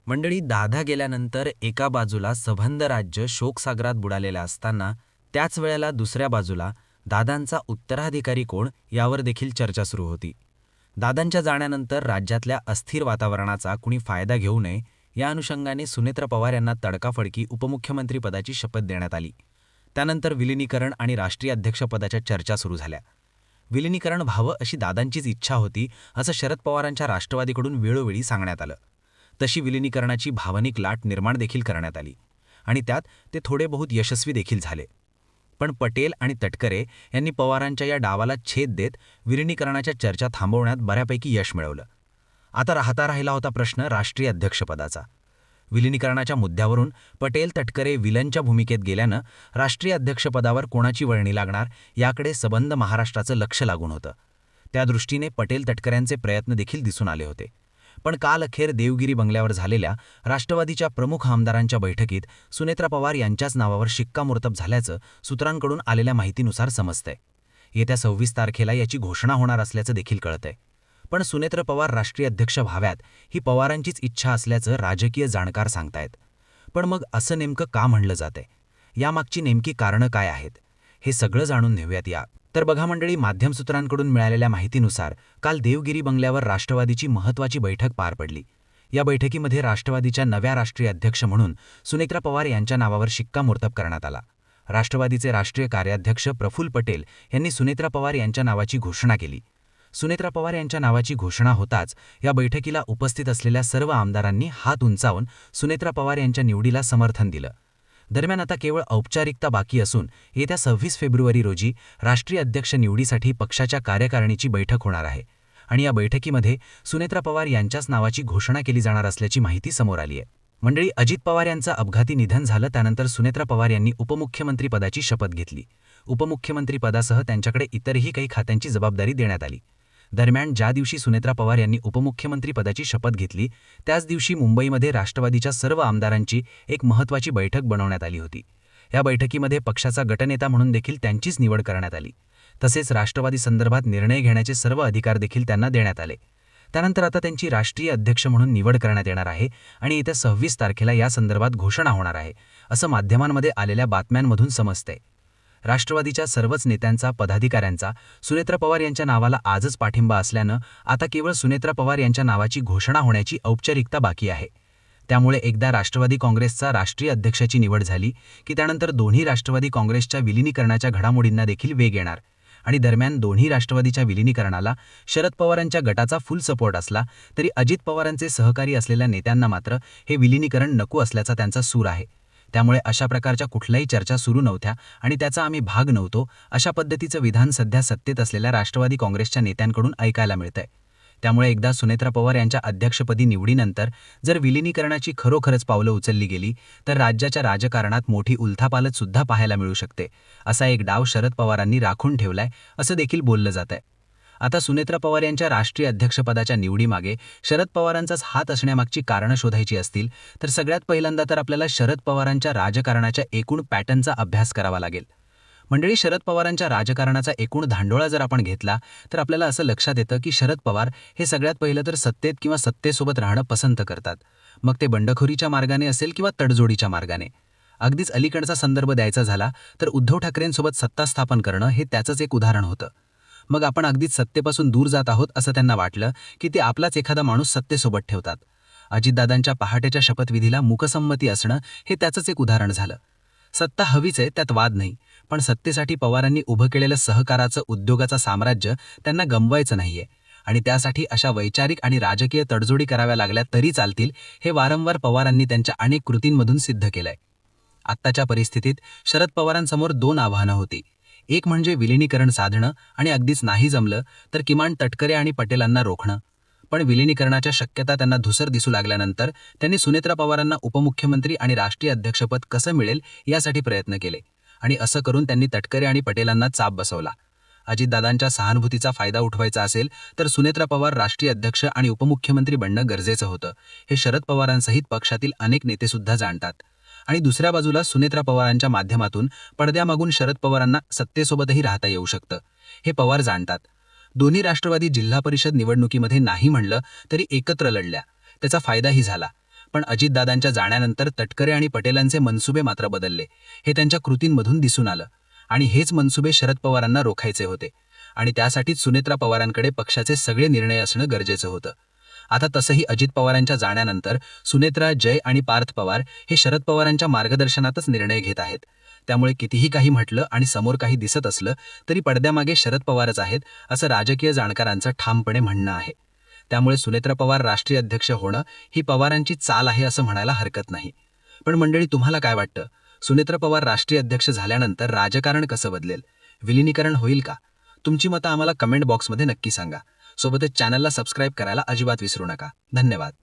मंडळी, दादा गेल्यानंतर एका बाजूला सबंध राज्य शोकसागरात बुडालेलं असताना त्याच वेळेला दुसऱ्या बाजूला दादांचा उत्तराधिकारी कोण यावर देखील चर्चा सुरू होती. दादांच्या जाण्यानंतर राज्यातल्या अस्थिर वातावरणाचा कुणी फायदा घेऊ नये या अनुषंगाने सुनेत्रा पवार यांना तडकाफडकी उपमुख्यमंत्रीपदाची शपथ देण्यात आली. त्यानंतर विलिनीकरण आणि राष्ट्रीय अध्यक्षपदाच्या चर्चा सुरू झाल्या. विलिनीकरण व्हावं अशी दादांचीच इच्छा होती असं शरद पवारांच्या राष्ट्रवादीकडून वेळोवेळी सांगण्यात आलं. तशी विलिनीकरणाची भावनिक लाट निर्माण देखील करण्यात आली आणि त्यात ते थोडे बहुत यशस्वी देखील झाले. पण पटेल आणि तटकरे यांनी पवारांच्या या डावाला छेद देत विलिनीकरणाच्या चर्चा थांबवण्यात बऱ्यापैकी यश मिळवलं. आता राहिला होता प्रश्न राष्ट्रीय अध्यक्षपदाचा. विलिनीकरणाच्या मुद्द्यावरून पटेल तटकरे विलनच्या भूमिकेत गेल्यानं राष्ट्रीय अध्यक्षपदावर कोणाची वळणी लागणार याकडे सबंध महाराष्ट्राचं लक्ष लागून होतं. त्या दृष्टीने पटेल तटकऱ्यांचे प्रयत्न देखील दिसून आले होते. पण काल अखेर देवगिरी बंगल्यावर झालेल्या राष्ट्रवादीच्या प्रमुख आमदारांच्या बैठकीत सुनेत्रा पवार यांच्याच नावावर शिक्कामोर्तब झाल्याचं सूत्रांकडून आलेल्या माहितीनुसार समजतंय. येत्या 26 तारखेला याची घोषणा होणार असल्याचं देखील कळतंय. पण सुनेत्रा पवार राष्ट्रीय अध्यक्ष व्हाव्यात ही पवारांचीच इच्छा असल्याचं राजकीय जाणकार सांगतायत. पण मग असं नेमकं का म्हणलं जातंय? यामागची नेमकी कारणं काय आहेत? हे सगळं जाणून घेऊयात या. तर बघा मंडळी, माध्यम सूत्रांकडून मिळालेल्या माहितीनुसार काल देवगिरी बंगल्यावर राष्ट्रवादीची महत्त्वाची बैठक पार पडली. या बैठकीमध्ये राष्ट्रवादीच्या नव्या राष्ट्रीय अध्यक्ष म्हणून सुनेत्रा पवार यांच्या नावावर शिक्कामोर्तब करण्यात आला. राष्ट्रवादीचे राष्ट्रीय कार्याध्यक्ष प्रफुल्ल पटेल यांनी सुनेत्रा पवार यांच्या नावाची घोषणा केली. सुनेत्रा पवार यांच्या नावाची घोषणा होताच या बैठकीला उपस्थित असलेल्या सर्व आमदारांनी हात उंचावून सुनेत्रा पवार यांच्या निवडीला समर्थन दिलं. दरम्यान आता केवळ औपचारिकता बाकी असून येत्या 26 फेब्रुवारी रोजी राष्ट्रीय अध्यक्ष निवडीसाठी पक्षाच्या कार्यकारिणीची बैठक होणार आहे आणि या बैठकीमध्ये सुनेत्रा पवार यांच्याच नावाची घोषणा केली जाणार असल्याची माहिती समोर आली आहे. मंडळी, अजित पवार यांचं अपघाती निधन झालं त्यानंतर सुनेत्रा पवार यांनी उपमुख्यमंत्रीपदाची शपथ घेतली. उपमुख्यमंत्रीपदासह त्यांच्याकडे इतरही काही खात्यांची जबाबदारी देण्यात आली. दरम्यान ज्या दिवशी सुनेत्रा पवार यांनी उपमुख्यमंत्रीपदाची शपथ घेतली त्याच दिवशी मुंबईमध्ये राष्ट्रवादीच्या सर्व आमदारांची एक महत्त्वाची बैठक बनवण्यात आली होती. या बैठकीमध्ये पक्षाचा गटनेता म्हणून देखील त्यांचीच निवड करण्यात आली. तसेच राष्ट्रवादी संदर्भात निर्णय घेण्याचे सर्व अधिकार देखील त्यांना देण्यात आले. त्यानंतर आता त्यांची राष्ट्रीय अध्यक्ष म्हणून निवड करण्यात येणार आहे आणि येत्या 26 तारखेला या संदर्भात घोषणा होणार आहे असं माध्यमांमध्ये आलेल्या बातम्यांमधून समजतंय. राष्ट्रवादीच्या सर्वच नेत्यांचा, पदाधिकाऱ्यांचा सुनेत्रा पवार यांच्या नावाला आजच पाठिंबा असल्यानं आता केवळ सुनेत्रा पवार यांच्या नावाची घोषणा होण्याची औपचारिकता बाकी आहे. त्यामुळे एकदा राष्ट्रवादी काँग्रेसचा राष्ट्रीय अध्यक्षाची निवड झाली की त्यानंतर दोन्ही राष्ट्रवादी काँग्रेसच्या विलिनीकरणाच्या घडामोडींना देखील वेग येणार आणि दरम्यान दोन्ही राष्ट्रवादीच्या विलिनीकरणाला शरद पवारांच्या गटाचा फुल सपोर्ट असला तरी अजित पवारांचे सहकारी असलेल्या नेत्यांना मात्र हे विलिनीकरण नको असल्याचा त्यांचा सूर आहे. त्यामुळे अशा प्रकारच्या कुठल्याही चर्चा सुरू नव्हत्या आणि त्याचा आम्ही भाग नव्हतो अशा पद्धतीचं विधान सध्या सत्तेत असलेल्या राष्ट्रवादी काँग्रेसच्या नेत्यांकडून ऐकायला मिळतंय. त्यामुळे एकदा सुनेत्रा पवार यांच्या अध्यक्षपदी निवडीनंतर जर विलिनीकरणाची खरोखरच पावलं उचलली गेली तर राज्याच्या राजकारणात मोठी उलथापालथ सुद्धा पाहायला मिळू शकते असा एक डाव शरद पवारांनी राखून ठेवलाय असं देखील बोललं जातंय. आता सुनेत्रा पवार यांच्या राष्ट्रीय अध्यक्षपदाच्या निवडीमागे शरद पवारांचाच हात असण्यामागची कारणं शोधायची असतील तर सगळ्यात पहिल्यांदा तर आपल्याला शरद पवारांच्या राजकारणाच्या एकूण पॅटर्नचा अभ्यास करावा लागेल. मंडळी, शरद पवारांच्या राजकारणाचा एकूण धांडोळा जर आपण घेतला तर आपल्याला असं लक्षात येतं की शरद पवार हे सगळ्यात पहिलं तर सत्तेत किंवा सत्तेसोबत राहणं पसंत करतात. मग ते बंडखोरीच्या मार्गाने असेल किंवा तडजोडीच्या मार्गाने. अगदीच अलीकडचा संदर्भ द्यायचा झाला तर उद्धव ठाकरेंसोबत सत्ता स्थापन करणं हे त्याचंच एक उदाहरण होतं. मग आपण अगदीच सत्तेपासून दूर जात आहोत असं त्यांना वाटलं की ते आपलाच एखादा माणूस सत्तेसोबत ठेवतात. अजितदादांच्या पहाटेच्या शपथविधीला मूकसंमती असणं हे त्याचंच एक उदाहरण झालं. सत्ता हवीच आहे, त्यात वाद नाही, पण सत्तेसाठी पवारांनी उभं केलेलं सहकाराचं, उद्योगाचं साम्राज्य त्यांना गमवायचं नाहीये आणि त्यासाठी अशा वैचारिक आणि राजकीय तडजोडी कराव्या लागल्या तरी चालतील हे वारंवार पवारांनी त्यांच्या अनेक कृतींमधून सिद्ध केलंय. आत्ताच्या परिस्थितीत शरद पवारांसमोर 2 आव्हानं होती. एक म्हणजे विलिनीकरण साधणं आणि अगदीच नाही जमलं तर किमान तटकरे आणि पटेलांना रोखणं. पण विलिनीकरणाच्या शक्यता त्यांना धुसर दिसू लागल्यानंतर त्यांनी सुनेत्रा पवारांना उपमुख्यमंत्री आणि राष्ट्रीय अध्यक्षपद कसं मिळेल यासाठी प्रयत्न केले आणि असं करून त्यांनी तटकरे आणि पटेलांना चाप बसवला. अजितदादांच्या सहानुभूतीचा फायदा उठवायचा असेल तर सुनेत्रा पवार राष्ट्रीय अध्यक्ष आणि उपमुख्यमंत्री बनणं गरजेचं होतं हे शरद पवारांसहित पक्षातील अनेक नेतेसुद्धा जाणतात. आणि दुसऱ्या बाजूला सुनेत्रा पवारांच्या माध्यमातून पडद्यामागून शरद पवारांना सत्तेसोबतही राहता येऊ शकतं हे पवार जाणतात. दोन्ही राष्ट्रवादी जिल्हा परिषद निवडणुकीमध्ये नाही म्हणलं तरी एकत्र लढल्या, त्याचा फायदाही झाला. पण अजितदादांच्या जाण्यानंतर तटकरे आणि पटेलांचे मनसुबे मात्र बदलले. हे त्यांच्या कृतींमधून दिसून आलं. आणि हेच मनसुबे शरद पवारांना रोखायचे होते. आणि त्यासाठीच सुनेत्रा पवारांकडे पक्षाचे सगळे निर्णय असणं गरजेचं होतं. आता तसंही अजित पवारांच्या जाण्यानंतर सुनेत्रा, जय आणि पार्थ पवार हे शरद पवारांच्या मार्गदर्शनातच निर्णय घेत आहेत. त्यामुळे कितीही काही म्हटलं आणि समोर काही दिसत असलं तरी पडद्यामागे शरद पवारच आहेत, असं राजकीय जाणकारांचं ठामपणे म्हणणं आहे. त्यामुळे सुनेत्रा पवार राष्ट्रीय अध्यक्ष होणं ही पवारांची चाल आहे असं म्हणायला हरकत नाही. पण मंडळी, तुम्हाला काय वाटतं? सुनेत्रा पवार राष्ट्रीय अध्यक्ष झाल्यानंतर राजकारण कसं बदलेल? विलिनीकरण होईल का? तुमची मतं आम्हाला कमेंट बॉक्समध्ये नक्की सांगा. सोबतच चॅनलला सबस्क्राईब करायला अजिबात विसरू नका. धन्यवाद.